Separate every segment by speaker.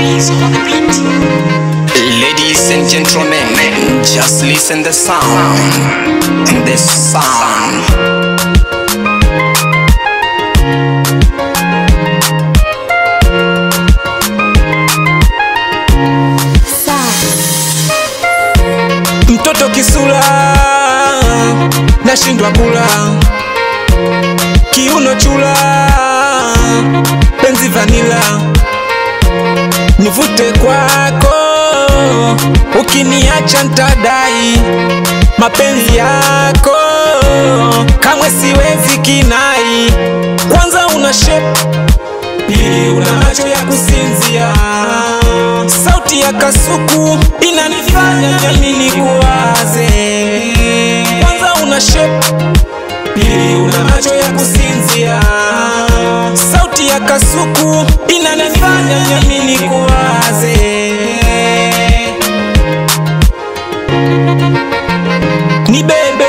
Speaker 1: He's on the beat.
Speaker 2: Ladies and gentlemen, just listen the sound. And this sound. Mtoto kisula nashindwa kula, kiuno chula, penzi vanila, nivute kwako, ukiniacha ntadai mapenzi yako, kamwe siwezi kinai. Kwanza una shape, pili una macho ya kusinzia, sauti ya kasuku inanifanya jamini kuwaze. Kwanza una shape, pili una macho ya kusinzia, sauti ya kasuku inanifanya jamini kuwaze. Ni bebe,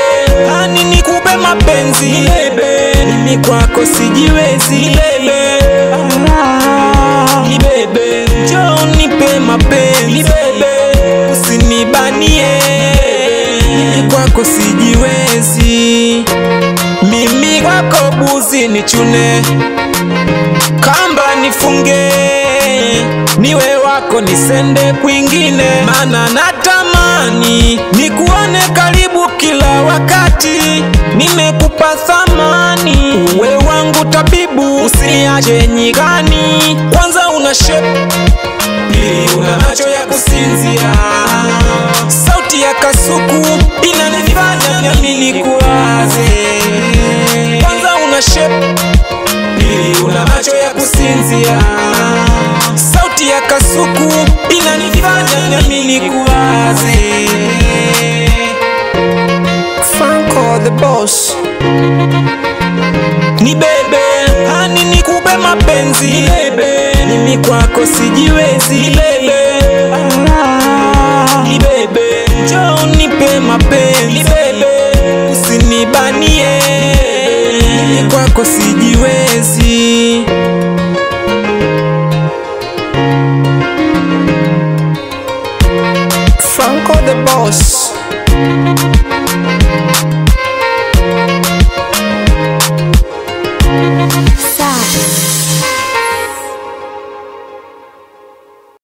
Speaker 2: hani nikupe mapenzi, ni bebe, mimi kwako sijiwezi, ni bebe, ni bebe, njoo nipe mapenzi, ni bebe, usinibanie, mimi kwako sijiwezi. Mimi kwako buzi nichune, kamba nifunge, niwe wako nisende kwingine, mana natamani nikuone karibu kila wakati. Nimekupa thamani, uwe wangu tabibu, usiniache nyikani. Kwanza una shape, pili una macho ya kusinzia, sauti ya kasuku inanifanya niamini kuwaze. Kwanza una shape, pili una macho ya kusinzia, sauti ya kasuku inanifanya niamini kuwaze. Franco the boss. Ni bebe, hani nikupe mapenzi, ni bebe, mimi kwako sijiwezi, ni bebe, ni bebe, njoo nipe mapenzi, ni bebe, usinibanie, mimi kwako sijiwezi. Franco the boss.